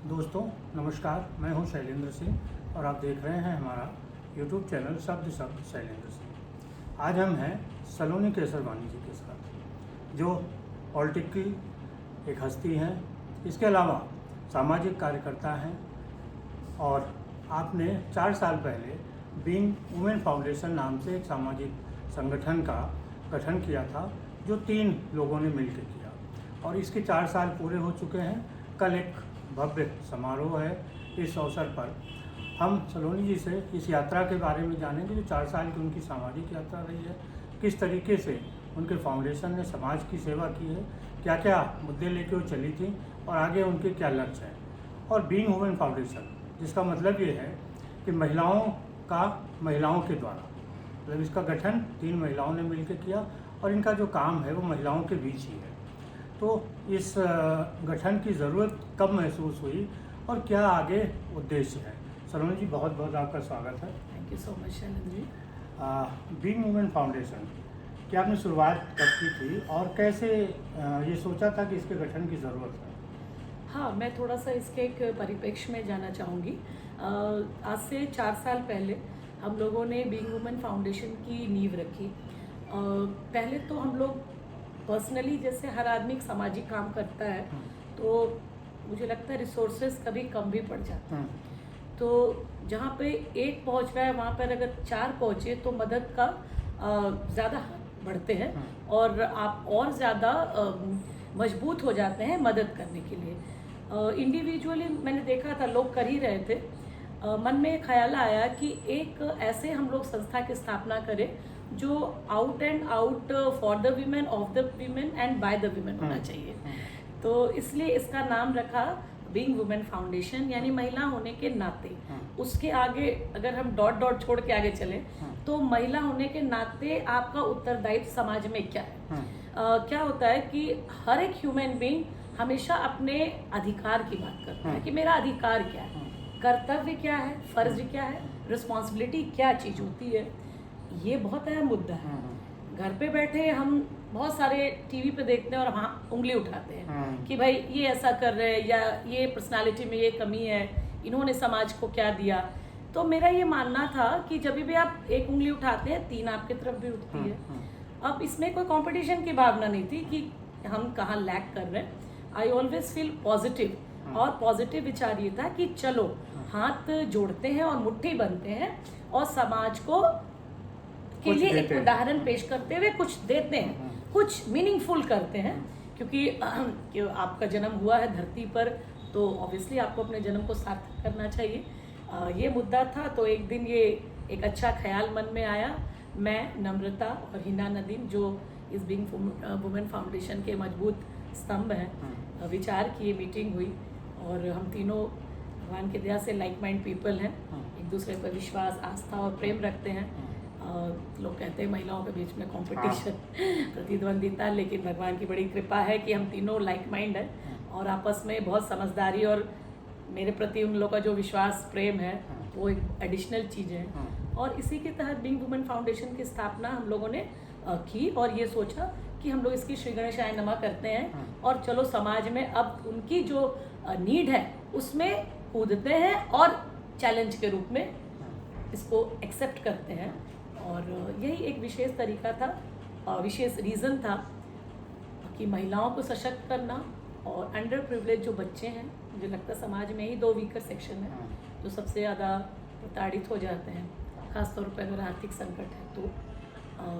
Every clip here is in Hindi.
दोस्तों नमस्कार, मैं हूं शैलेंद्र सिंह और आप देख रहे हैं हमारा YouTube चैनल शब्द शैलेंद्र सिंह। आज हम हैं सलोनी केसरवानी जी के साथ, जो पॉलिटिक की एक हस्ती हैं, इसके अलावा सामाजिक कार्यकर्ता हैं और आपने 4 साल पहले बीइंग वुमेन फाउंडेशन नाम से एक सामाजिक संगठन का गठन किया था, जो 3 लोगों ने मिलकर किया और इसके 4 साल पूरे हो चुके हैं। कल एक भव्य समारोह है। इस अवसर पर हम सलोनी जी से इस यात्रा के बारे में जानेंगे, जो 4 साल की उनकी सामाजिक यात्रा रही है, किस तरीके से उनके फाउंडेशन ने समाज की सेवा की है, क्या क्या मुद्दे लेके वो चली थी और आगे उनके क्या लक्ष्य हैं। और बीइंग वुमेन फाउंडेशन, जिसका मतलब ये है कि महिलाओं के द्वारा, मतलब इसका गठन 3 महिलाओं ने मिलकर किया और इनका जो काम है वो महिलाओं के बीच ही है। तो इस गठन की ज़रूरत कब महसूस हुई और क्या आगे उद्देश्य है। सलोनी जी, बहुत बहुत आपका स्वागत है। Thank you so much Shailendra ji. Being women foundation की आपने शुरुआत कब की थी और कैसे ये सोचा था कि इसके गठन की ज़रूरत है। हाँ, मैं थोड़ा सा इसके एक परिप्रेक्ष्य में जाना चाहूँगी। आज से 4 साल पहले हम लोगों ने बीइंग वुमेन फाउंडेशन की नींव रखी। पहले तो हम लोग पर्सनली, जैसे हर आदमी एक सामाजिक काम करता है, तो मुझे लगता है रिसोर्सेज कभी कम भी पड़ जाता है। तो जहाँ पे एक पहुँच रहा है, वहाँ पर अगर 4 पहुँचे तो मदद का ज़्यादा हाथ बढ़ते हैं और आप और ज़्यादा मजबूत हो जाते हैं मदद करने के लिए। इंडिविजुअली मैंने देखा था, लोग कर ही रहे थे। मन में ख्याल आया कि एक ऐसे हम लोग संस्था की स्थापना करें जो out and out for the women, of the women and by the women होना चाहिए। तो इसलिए इसका नाम रखा बीइंग वुमेन फाउंडेशन, यानी महिला होने के नाते। उसके आगे अगर हम डॉट डॉट छोड़ के आगे चलें तो महिला होने के नाते आपका उत्तरदायित्व समाज में क्या है। क्या होता है कि हर एक ह्यूमन बीइंग हमेशा अपने अधिकार की बात करता है कि मेरा अधिकार क्या है, कर्तव्य क्या है, फर्ज क्या है, रिस्पॉन्सिबिलिटी क्या चीज़ होती है। ये बहुत अहम मुद्दा है। घर पे बैठे हम बहुत सारे टीवी पे देखते हैं और वहाँ उंगली उठाते हैं कि भाई ये ऐसा कर रहे हैं, या ये पर्सनालिटी में ये कमी है, इन्होंने समाज को क्या दिया। तो मेरा ये मानना था कि जब भी आप एक उंगली उठाते हैं, 3 आपकी तरफ भी उठती है। अब इसमें कोई कंपटीशन की भावना नहीं थी कि हम कहाँ लैक कर रहे हैं। आई ऑलवेज फील पॉजिटिव, और पॉजिटिव विचार ये था कि चलो हाथ जोड़ते हैं और मुट्ठी बनते हैं और समाज को के लिए एक उदाहरण पेश करते हुए कुछ देते हैं, कुछ मीनिंगफुल करते हैं। क्योंकि आपका जन्म हुआ है धरती पर, तो ऑब्वियसली आपको अपने जन्म को सार्थक करना चाहिए। ये मुद्दा था। तो एक दिन ये एक अच्छा ख्याल मन में आया। मैं, नम्रता और हिना नदीम, जो इस बीइंग वुमेन फाउंडेशन के मजबूत स्तंभ हैं, विचार किए, मीटिंग हुई और हम तीनों भगवान की दया से लाइक माइंड पीपल हैं, एक दूसरे पर विश्वास, आस्था और प्रेम रखते हैं। लोग कहते हैं महिलाओं के बीच में कंपटीशन, प्रतिद्वंदिता, लेकिन भगवान की बड़ी कृपा है कि हम तीनों लाइक माइंड हैं और आपस में बहुत समझदारी और मेरे प्रति उन लोगों का जो विश्वास, प्रेम है, वो एक एडिशनल चीज़ है। और इसी के तहत बीइंग वुमेन फाउंडेशन की स्थापना हम लोगों ने की और ये सोचा कि हम लोग इसकी श्री गणेशाय नमः करते हैं और चलो समाज में अब उनकी जो नीड है उसमें कूदते हैं और चैलेंज के रूप में इसको एक्सेप्ट करते हैं। और यही एक विशेष तरीका था, विशेष रीज़न था कि महिलाओं को सशक्त करना और अंडर प्रिविलेज जो बच्चे हैं, मुझे लगता है समाज में ही 2 वीकर सेक्शन है जो सबसे ज़्यादा प्रताड़ित हो जाते हैं, ख़ासतौर पर अगर आर्थिक संकट है। तो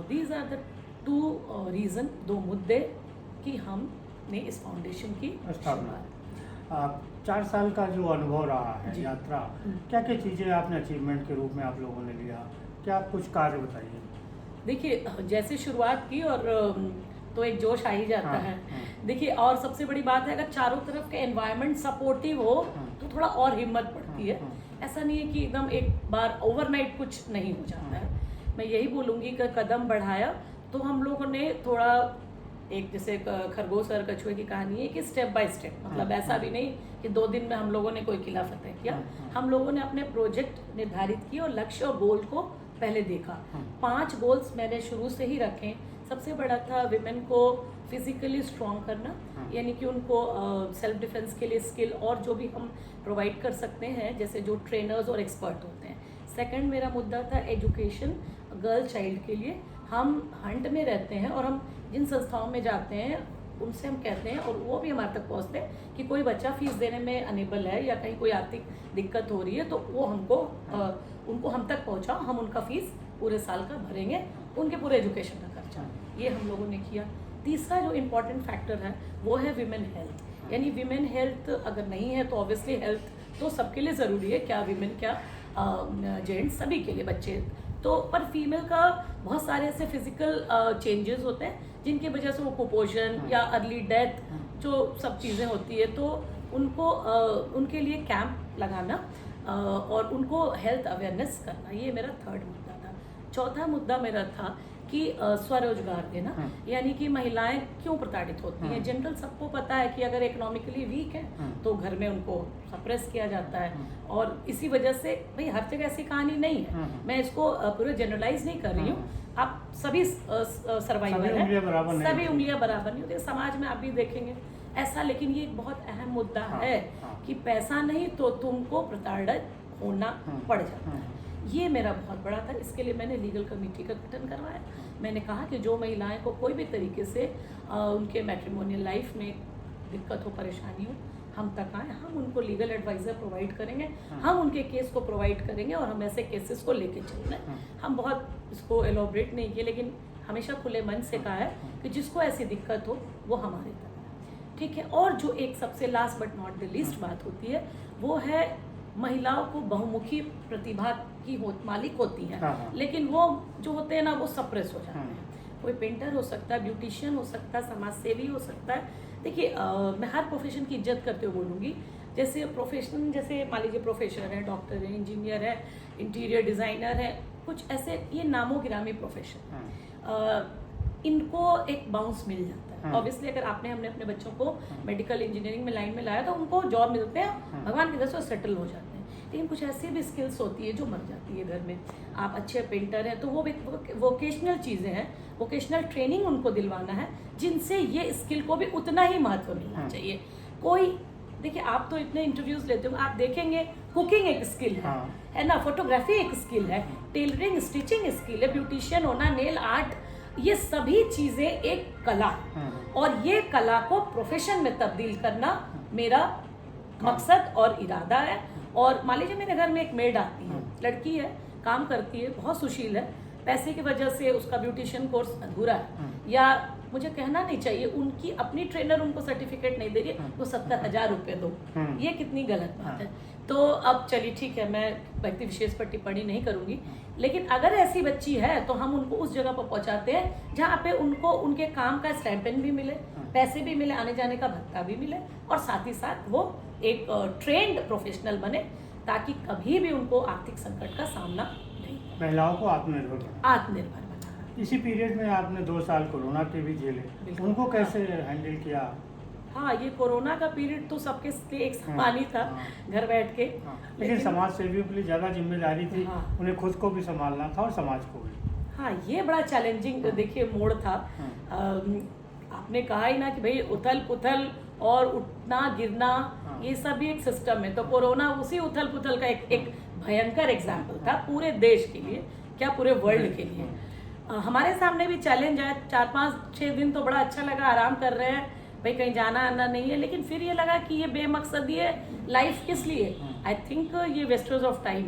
दीज आर द 2 रीज़न, 2 मुद्दे कि हमने इस फाउंडेशन की शुरुआत। 4 साल का जो अनुभव रहा है, यात्रा, क्या क्या चीज़ें आपने अचीवमेंट के रूप में आप लोगों ने लिया, क्या कुछ कार्य बताइए। देखिए, जैसे शुरुआत की और तो एक जोश आ ही जाता है। देखिए, और सबसे बड़ी बात है, अगर चारों तरफ का एनवायरनमेंट सपोर्टिव हो तो थोड़ा और हिम्मत बढ़ती है। ऐसा नहीं है कि एकदम एक बार ओवरनाइट कुछ नहीं हो जाता है। मैं यही बोलूँगी कि कदम बढ़ाया तो हम लोगों ने थोड़ा, एक जैसे खरगोश और कछुए की कहानी है कि स्टेप बाय स्टेप, मतलब ऐसा भी नहीं कि 2 दिन में हम लोगों ने कोई किला फतेह किया। हम लोगों ने अपने प्रोजेक्ट निर्धारित किए और लक्ष्य और गोल को पहले देखा। 5 गोल्स मैंने शुरू से ही रखे, सबसे बड़ा था विमेन को फिजिकली स्ट्रॉन्ग करना, यानी कि उनको सेल्फ डिफेंस के लिए स्किल और जो भी हम प्रोवाइड कर सकते हैं, जैसे जो ट्रेनर्स और एक्सपर्ट होते हैं। सेकंड मेरा मुद्दा था एजुकेशन गर्ल चाइल्ड के लिए। हम हंट में रहते हैं और हम जिन संस्थाओं में जाते हैं उनसे हम कहते हैं और वो भी हमारे तक पहुंचते हैं कि कोई बच्चा फीस देने में अनेबल है या कहीं कोई आर्थिक दिक्कत हो रही है, तो वो उनको हम तक पहुंचाओ, हम उनका फीस पूरे साल का भरेंगे, उनके पूरे एजुकेशन का खर्चा। ये हम लोगों ने किया। तीसरा जो इम्पोर्टेंट फैक्टर है वो है विमेन हेल्थ, यानी विमेन हेल्थ अगर नहीं है तो ऑब्वियसली हेल्थ तो सबके लिए ज़रूरी है, क्या विमेन क्या जेंट्स सभी के लिए, बच्चे तो। पर फीमेल का बहुत सारे ऐसे फिजिकल चेंजेस होते हैं जिनकी वजह से वो कुपोषण या अर्ली डेथ जो सब चीज़ें होती है, तो उनको उनके लिए कैंप लगाना और उनको हेल्थ अवेयरनेस करना, ये मेरा थर्ड मुद्दा था। चौथा मुद्दा मेरा था कि स्वरोजगार देना, यानी कि महिलाएं क्यों प्रताड़ित होती हैं। जनरल सबको पता है कि अगर इकोनॉमिकली वीक है तो घर में उनको सप्रेस किया जाता है, और इसी वजह से भाई हर जगह ऐसी कहानी नहीं है, मैं इसको पूरे जनरलाइज नहीं कर रही हूँ। आप सभी सर्वाइवर हैं, सभी उंगलियां बराबर नहीं होती समाज में, आप भी देखेंगे ऐसा। लेकिन ये एक बहुत अहम मुद्दा है कि पैसा नहीं तो तुमको प्रताड़ित होना पड़ जाता है। ये मेरा बहुत बड़ा था, इसके लिए मैंने लीगल कमेटी का गठन करवाया। मैंने कहा कि जो महिलाएं को कोई भी तरीके से उनके मैट्रिमोनियल लाइफ में दिक्कत हो, परेशानी हो, हम तक आए, हम उनको लीगल एडवाइज़र प्रोवाइड करेंगे, हम उनके केस को प्रोवाइड करेंगे और हम ऐसे केसेस को लेके चल रहे हैं। हम बहुत इसको एलोबरेट नहीं किए, लेकिन हमेशा खुले मन से कहा है कि जिसको ऐसी दिक्कत हो वो हमारे तक, ठीक है। और जो एक सबसे last but not the least बात होती है वो है महिलाओं को बहुमुखी प्रतिभा की मालिक होती हैं, लेकिन वो जो होते हैं ना वो सप्रेस हो जाते हैं। कोई पेंटर हो सकता है, ब्यूटिशियन हो सकता है, समाज सेवी हो सकता है। देखिए मैं हर प्रोफेशन की इज्जत करते हुए बोलूँगी। जैसे प्रोफेशन, जैसे मान लीजिए प्रोफेसर है, डॉक्टर है, इंजीनियर है, इंटीरियर डिज़ाइनर है, कुछ ऐसे ये नामो गिरामी प्रोफेशन, इनको एक बाउंस मिल जाता है। ऑब्वियसली अगर हमने अपने बच्चों को मेडिकल इंजीनियरिंग में लाइन में लाया तो उनको जॉब मिलते हैं, भगवान की तरफ से सेटल हो जाते हैं। लेकिन कुछ ऐसी भी स्किल्स होती है जो मर जाती है घर में। आप अच्छे पेंटर हैं तो वो वोकेशनल चीज़ें हैं, वोकेशनल ट्रेनिंग उनको दिलवाना है, जिनसे ये स्किल को भी उतना ही महत्व मिलना चाहिए। कोई देखिए, आप तो इतने इंटरव्यूज लेते हो, आप देखेंगे कुकिंग एक स्किल है ना, फोटोग्राफी एक स्किल है, टेलरिंग स्टिचिंग स्किल है, ब्यूटिशियन होना, नेल आर्ट, ये सभी चीज़ें एक कला, और ये कला को प्रोफेशन में तब्दील करना मेरा मकसद और इरादा है। और मान लीजिए मेरे घर में एक मेड आती है, लड़की है, काम करती है, बहुत सुशील है, पैसे की वजह से उसका ब्यूटिशियन कोर्स अधूरा है, या मुझे कहना नहीं चाहिए उनकी अपनी ट्रेनर उनको सर्टिफिकेट नहीं दे रही है, वो 70,000 रुपये दो, ये कितनी गलत बात है। तो अब चलिए ठीक है, मैं व्यक्ति विशेष पर टिप्पणी नहीं करूँगी, लेकिन अगर ऐसी बच्ची है तो हम उनको उस जगह पर पहुँचाते हैं जहाँ पे उनको उनके काम का स्टाइपेंड भी मिले, पैसे भी मिले, आने जाने का भत्ता भी मिले, और साथ ही साथ वो एक ट्रेंड प्रोफेशनल बने, ताकि कभी भी उनको आर्थिक संकट का सामना नहीं। महिलाओं को आत्मनिर्भर बनाना। इसी पीरियड में आपने 2 साल कोरोना के भी झेले, उनको कैसे हैंडल किया? हाँ, ये कोरोना का पीरियड तो सबके लिए एक समान ही था, घर बैठ के। लेकिन समाज सेवियों के लिए ज़्यादा जिम्मेदारी थी, उन्हें खुद को भी संभालना था और समाज को भी। हाँ, ये बड़ा चैलेंजिंग देखिए मोड़ था। आपने कहा ही ना कि भाई उथल पुथल और उठना गिरना, ये सब भी एक सिस्टम है। तो कोरोना उसी उथल पुथल का एक भयंकर एग्जाम्पल था पूरे देश के लिए, क्या पूरे वर्ल्ड के लिए। हमारे सामने भी चैलेंज आया, 4-5-6 दिन तो बड़ा अच्छा लगा, आराम कर रहे हैं, भाई कहीं जाना आना नहीं है, लेकिन फिर ये लगा कि ये बेमकसद ये लाइफ किस लिए, आई थिंक ये वेस्टेज ऑफ टाइम।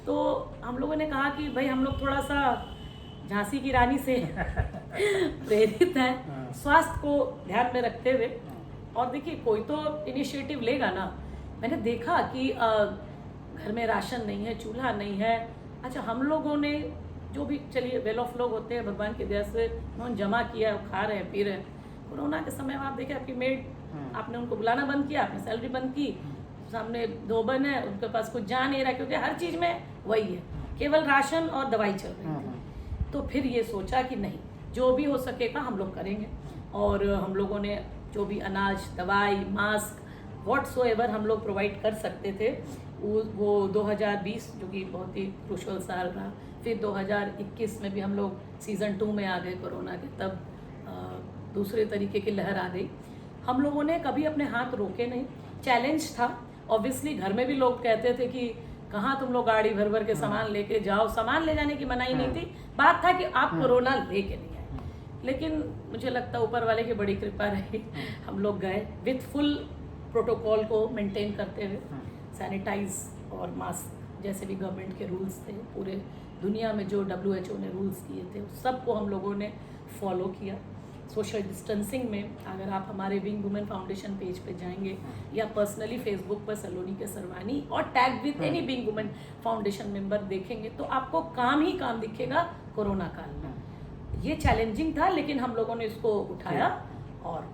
तो हम लोगों ने कहा कि भाई हम लोग थोड़ा सा झांसी की रानी से प्रेरित है, स्वास्थ्य को ध्यान में रखते हुए। और देखिए कोई तो इनिशिएटिव लेगा ना। मैंने देखा कि घर में राशन नहीं है, चूल्हा नहीं है, अच्छा हम लोगों ने जो भी, चलिए वेल ऑफ लोग होते हैं भगवान की दया से, उन्होंने जमा किया, खा रहे हैं, पी रहे हैं। कोरोना के समय में आप देखिए आपकी मेड, आपने उनको बुलाना बंद किया, आपने सैलरी बंद की, सामने धोबन है, उनके पास कुछ जा नहीं रहा, क्योंकि हर चीज़ में वही है, केवल राशन और दवाई चल रही थी। तो फिर ये सोचा कि नहीं, जो भी हो सकेगा हम लोग करेंगे, और हम लोगों ने जो भी अनाज, दवाई, मास्क व्हाट्सोएवर हम लोग प्रोवाइड कर सकते थे। वो 2020 जो कि बहुत ही क्रूशल साल रहा, फिर 2021 में भी हम लोग सीज़न 2 में आ गए कोरोना के, तब दूसरे तरीके की लहर आ गई। हम लोगों ने कभी अपने हाथ रोके नहीं। चैलेंज था ऑब्वियसली, घर में भी लोग कहते थे कि कहाँ तुम लोग गाड़ी भर भर के सामान लेके जाओ। सामान ले जाने की मनाही नहीं थी, बात था कि आप कोरोना लेके नहीं आए। लेकिन मुझे लगता है ऊपर वाले की बड़ी कृपा रही, हम लोग गए विथ फुल प्रोटोकॉल को मेंटेन करते हुए, सैनिटाइज और मास्क जैसे भी गवर्नमेंट के रूल्स थे, पूरे दुनिया में जो WHO ने रूल्स किए थे सबको हम लोगों ने फॉलो किया। सोशल डिस्टेंसिंग में अगर आप हमारे विंग वुमेन फाउंडेशन पेज पे जाएंगे या पर्सनली फेसबुक पर सलोनी केसरवानी और tag with any wing women foundation member देखेंगे तो आपको काम ही काम दिखेगा कोरोना काल में। ये चैलेंजिंग था, लेकिन हम लोगों ने इसको उठाया और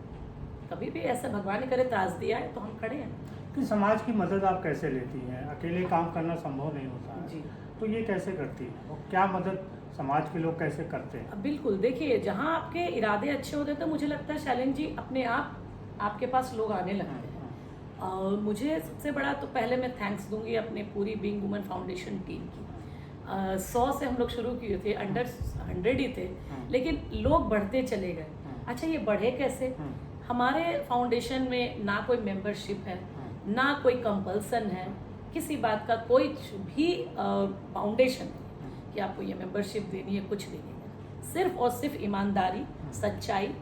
कभी भी ऐसा भगवान ने करे त्रास दिया है तो हम खड़े हैं। कि समाज की मदद आप कैसे लेती हैं? अकेले काम करना संभव नहीं होता है जी, तो ये कैसे करती हैं और क्या मदद समाज के लोग कैसे करते हैं? बिल्कुल। देखिए, जहाँ आपके इरादे अच्छे होते हैं तो मुझे लगता है शैलेंद्र जी अपने आप आपके पास लोग आने लगते हैं। मुझे सबसे बड़ा तो पहले मैं थैंक्स दूंगी अपने पूरी विंग वुमेन फाउंडेशन टीम की। 100 से हम लोग शुरू किए थे, अंडर 100 ही थे, लेकिन लोग बढ़ते चले गए। अच्छा, ये बढ़े कैसे? हमारे फाउंडेशन में ना कोई मेंबरशिप है, ना कोई कंपल्सन है, किसी बात का कोई भी फाउंडेशन नहीं कि आपको ये मेंबरशिप देनी है, कुछ भी नहीं है। सिर्फ और सिर्फ ईमानदारी, सच्चाई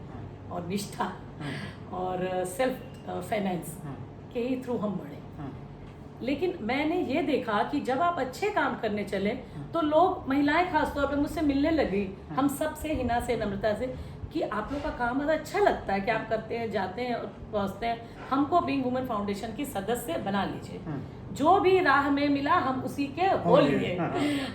और निष्ठा और सेल्फ फाइनेंस के ही थ्रू हम बढ़े। लेकिन मैंने ये देखा कि जब आप अच्छे काम करने चले तो लोग, महिलाएं खासतौर पर मुझसे मिलने लगी, हम सब से, हिना से, नम्रता से, कि आप लोग का काम बड़ा अच्छा लगता है कि आप करते हैं, जाते हैं और पहुँचते हैं, हमको विंग वुमेन फाउंडेशन की सदस्य बना लीजिए। जो भी राह में मिला हम उसी के हो लिए।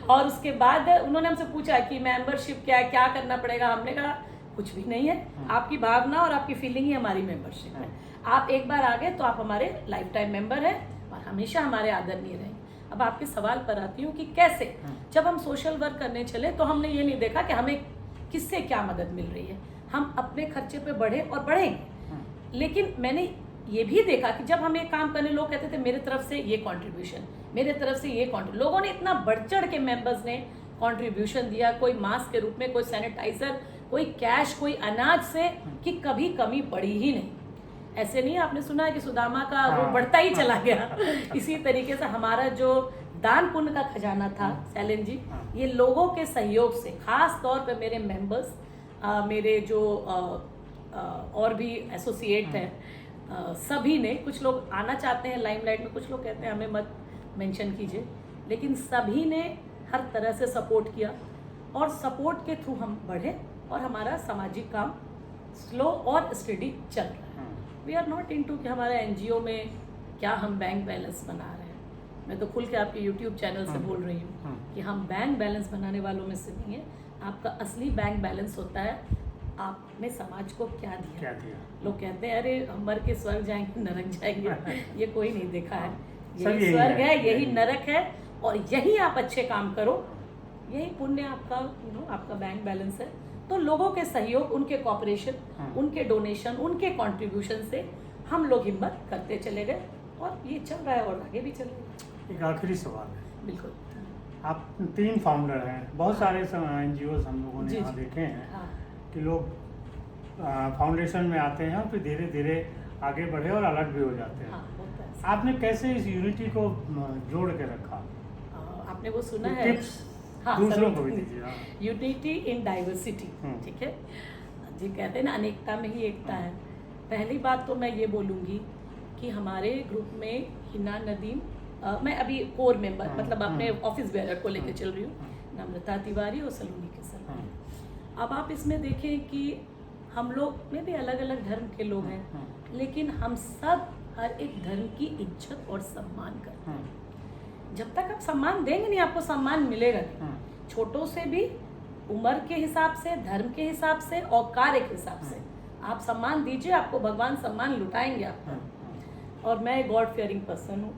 और उसके बाद उन्होंने हमसे पूछा कि मेंबरशिप क्या है, क्या करना पड़ेगा। हमने कहा कुछ भी नहीं है, आपकी भावना और आपकी फीलिंग ही हमारी मेंबरशिप है। आप एक बार आ गए तो आप हमारे लाइफ टाइम मेंबर हैं और हमेशा हमारे आदरणीय रहेंगे। अब आपके सवाल पर आती हूँ कि कैसे। जब हम सोशल वर्क करने चले तो हमने ये नहीं देखा कि हमें किससे क्या मदद मिल रही है, हम अपने खर्चे पे बढ़े और बढ़ेंगे। लेकिन मैंने ये भी देखा कि जब हम एक काम करने, लोग कहते थे मेरे तरफ से ये कंट्रीब्यूशन, मेरे तरफ से ये कंट्रीब्यूशन, लोगों ने इतना बढ़ चढ़ के मेंबर्स ने कंट्रीब्यूशन दिया, कोई मास्क के रूप में, कोई सैनिटाइजर, कोई कैश, कोई अनाज से, कि कभी कमी पड़ी ही नहीं। ऐसे नहीं, आपने सुना है कि सुदामा का वो बढ़ता ही चला गया। इसी तरीके से हमारा जो दान पुण्य का खजाना था शैलेंद्र जी, ये लोगों के सहयोग से, खास तौर पर मेरे मेंबर्स, मेरे जो और भी एसोसिएट हैं, सभी ने, कुछ लोग आना चाहते हैं लाइमलाइट में, कुछ लोग कहते हैं हमें मत मेंशन कीजिए, लेकिन सभी ने हर तरह से सपोर्ट किया और सपोर्ट के थ्रू हम बढ़े और हमारा सामाजिक काम स्लो और स्टडी चल रहा है। वी आर नॉट इनटू कि हमारे NGO में क्या हम बैंक बैलेंस बना रहे हैं। मैं तो खुल के आपके YouTube चैनल से बोल रही हूँ कि हम बैंक बैलेंस बनाने वालों में से नहीं है। आपका असली बैंक बैलेंस होता है आपने समाज को क्या दिया। लोग कहते हैं अरे हम मर के स्वर्ग जाएंगे, नरक जाएंगे, ये कोई नहीं देखा है। यही स्वर्ग है, यही नरक है, और यही आप अच्छे काम करो, यही पुण्य आपका, आपका बैंक बैलेंस है। तो लोगों के सहयोग, उनके कॉपरेशन, उनके डोनेशन, उनके कंट्रीब्यूशन से हम लोग हिम्मत करते चले गए और ये चल रहा है और आगे भी चलेगा। एक आखिरी सवाल है। बिल्कुल। आप 3 फाउंडर हैं, बहुत सारे NGOs हम लोगों ने यहाँ देखे हैं कि लोग फाउंडेशन में आते हैं और फिर धीरे धीरे आगे बढ़े और अलग भी हो जाते हैं। आपने कैसे इस यूनिटी को जोड़ के रखा? आपने वो सुना है, दूसरों को भी दीजिए। यूनिटी इन डाइवर्सिटी, ठीक है जी, कहते हैं ना अनेकता में ही एकता है। पहली बात तो मैं ये बोलूँगी कि हमारे ग्रुप में हिना नदीम, मैं अभी कोर मेंबर, मतलब अपने ऑफिस बेरर को लेकर चल रही हूँ, नम्रता तिवारी और सलोनी केसरवानी। अब आप इसमें देखें कि हम लोग में भी अलग अलग धर्म के लोग हैं, लेकिन हम सब हर एक धर्म की इज्जत और सम्मान करते हैं। जब तक आप सम्मान देंगे नहीं, आपको सम्मान मिलेगा नहीं। छोटों से भी उम्र के हिसाब से, धर्म के हिसाब से और कार्य के हिसाब से आप सम्मान दीजिए, आपको भगवान सम्मान लुटाएंगे आपका। और मैं गॉड फियरिंग पर्सन हूँ,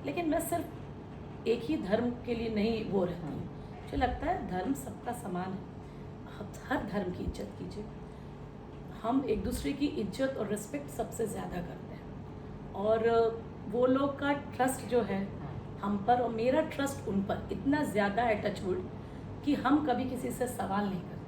लेकिन मैं सिर्फ एक ही धर्म के लिए नहीं वो रहती हूँ। मुझे लगता है धर्म सबका समान है, हर धर्म की इज्जत कीजिए। हम एक दूसरे की इज्जत और रिस्पेक्ट सबसे ज़्यादा करते हैं, और वो लोग का ट्रस्ट जो है हम पर और मेरा ट्रस्ट उन पर इतना ज़्यादा है टचवुड कि हम कभी किसी से सवाल नहीं करते।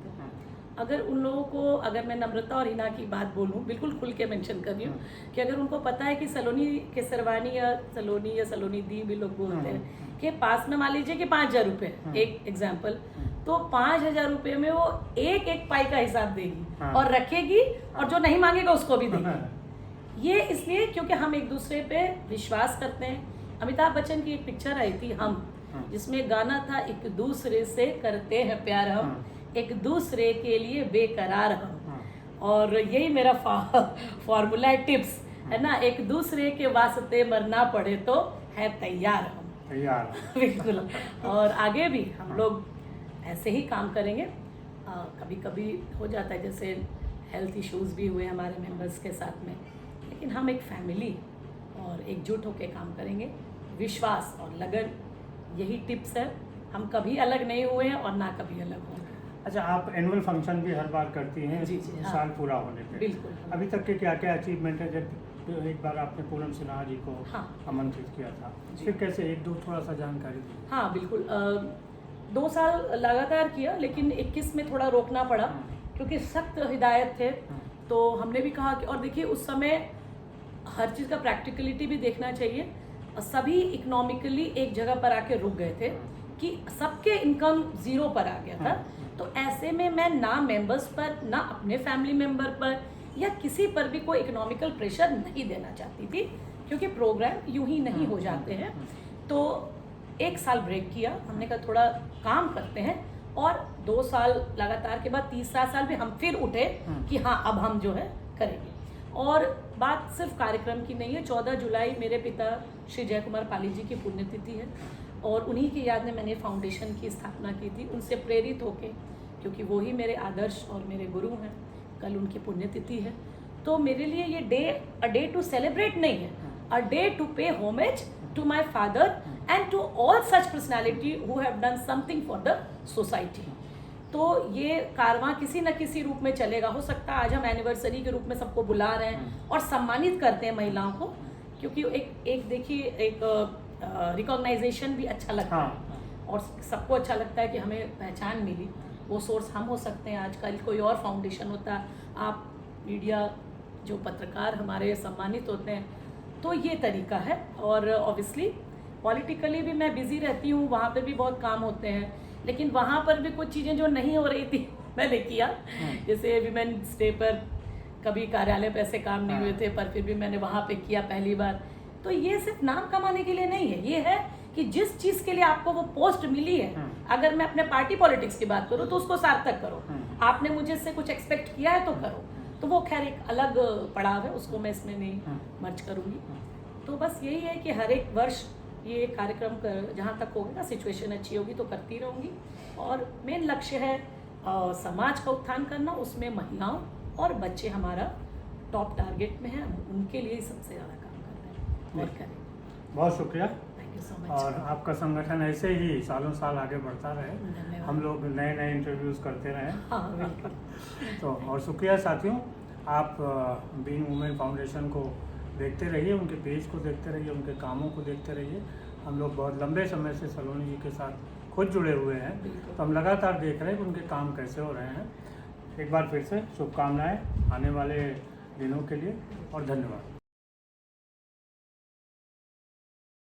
अगर उन लोगों को, अगर मैं नम्रता और हिना की बात बोलूँ, बिल्कुल खुल के मेंशन कर रही हूँ कि अगर उनको पता है कि सलोनी केसरवानी या सलोनी दी भी लोग बोलते हैं कि पास में मान लीजिए कि 5,000 रुपये, एक एग्जाम्पल, तो 5,000 रुपये में वो एक एक पाई का हिसाब देगी और रखेगी और जो नहीं मांगेगा उसको भी देगी। ये इसलिए क्योंकि हम एक दूसरे पे विश्वास करते हैं। अमिताभ बच्चन की एक पिक्चर आई थी हम, जिसमें गाना था एक दूसरे से करते हैं प्यार हम, एक दूसरे के लिए बेकरार हम, और यही मेरा फॉर्मूला है, टिप्स है ना, एक दूसरे के वास्ते मरना पड़े तो है तैयार हम, तैयार बिल्कुल। और आगे भी हम लोग ऐसे ही काम करेंगे। कभी कभी हो जाता है, जैसे हेल्थ इश्यूज भी हुए हमारे मेंबर्स के साथ में, लेकिन हम एक फैमिली और एकजुट होकर काम करेंगे। विश्वास और लगन, यही टिप्स है। हम कभी अलग नहीं हुए हैं और ना कभी अलग होंगे। अच्छा, आप एनुअल फंक्शन भी हर बार करती हैं? जी, हाँ। साल पूरा होने पे बिल्कुल। अभी तक के क्या क्या अचीवमेंट है? जब एक बार आपने पूनम सिन्हा जी को आमंत्रित किया था, फिर कैसे, एक दो थोड़ा सा जानकारी दी। हाँ बिल्कुल, 2 साल लगातार किया, लेकिन 21 में थोड़ा रोकना पड़ा क्योंकि सख्त हिदायत थे। तो हमने भी कहा कि, और देखिए उस समय हर चीज़ का प्रैक्टिकलिटी भी देखना चाहिए। सभी इकोनॉमिकली एक जगह पर आके रुक गए थे कि सबके इनकम ज़ीरो पर आ गया था। तो ऐसे में मैं ना मेंबर्स पर, ना अपने फैमिली मेंबर पर या किसी पर भी कोई इकोनॉमिकल प्रेशर नहीं देना चाहती थी, क्योंकि प्रोग्राम यूं ही नहीं हो जाते हैं। तो 1 साल ब्रेक किया, हमने कहा थोड़ा काम करते हैं, और 2 साल लगातार के बाद तीसरा साल भी हम फिर उठे कि हाँ अब हम जो है करेंगे। और बात सिर्फ कार्यक्रम की नहीं है। 14 जुलाई मेरे पिता श्री जय कुमार पाली जी की पुण्यतिथि है, और उन्हीं की याद में मैंने फाउंडेशन की स्थापना की थी, उनसे प्रेरित होके, क्योंकि वो ही मेरे आदर्श और मेरे गुरु हैं। कल उनकी पुण्यतिथि है, तो मेरे लिए ये day a day to celebrate नहीं है, a day to pay homage to my father and to all such personality who have done something for the society. तो ये कारवां किसी न किसी रूप में चलेगा। हो सकता है आज हम एनिवर्सरी के रूप में सबको बुला रहे हैं और सम्मानित करते हैं महिलाओं को, क्योंकि एक देखिए एक रिकॉग्नाइजेशन भी अच्छा लगता है, और सबको अच्छा लगता है कि हमें पहचान मिली। वो सोर्स हम हो सकते हैं, आजकल कोई और फाउंडेशन होता है, आप मीडिया जो पत्रकार हमारे सम्मानित होते हैं, तो ये तरीका है। और ऑब्वियसली पॉलिटिकली भी मैं बिज़ी रहती हूँ, वहाँ पे भी बहुत काम होते हैं, लेकिन वहाँ पर भी कुछ चीज़ें जो नहीं हो रही थी मैंने किया। जैसे विमेंस डे पर कभी कार्यालय पे ऐसे काम नहीं हुए थे, पर फिर भी मैंने वहाँ पे किया पहली बार। तो ये सिर्फ नाम कमाने के लिए नहीं है, ये है कि जिस चीज़ के लिए आपको वो पोस्ट मिली है, अगर मैं अपने पार्टी पॉलिटिक्स की बात करूँ तो उसको सार्थक करो। आपने मुझे से कुछ एक्सपेक्ट किया है तो करो। तो वो खैर एक अलग पड़ाव है, उसको मैं इसमें नहीं मर्ज करूँगी। तो बस यही है कि हर एक वर्ष ये कार्यक्रम जहाँ तक होगा, सिचुएशन अच्छी होगी तो करती रहूँगी। और मेन लक्ष्य है समाज का उत्थान करना, उसमें महिलाओं और बच्चे हमारा टॉप टारगेट में है, उनके लिए सबसे ज़्यादा काम कर रहे हैं और करें। बहुत शुक्रिया, थैंक यू सो मच। और आपका संगठन ऐसे ही सालों साल आगे बढ़ता रहे, हम लोग नए नए इंटरव्यूज़ करते रहें। हाँ बिल्कुल। तो और शुक्रिया साथियों, आप बीइंग वुमेन फाउंडेशन को देखते रहिए, उनके पेज को देखते रहिए, उनके कामों को देखते रहिए। हम लोग बहुत लंबे समय से सलोनी जी के साथ खुद जुड़े हुए हैं, तो हम लगातार देख रहे हैं कि उनके काम कैसे हो रहे हैं। एक बार फिर से शुभकामनाएं आने वाले दिनों के लिए, और धन्यवाद।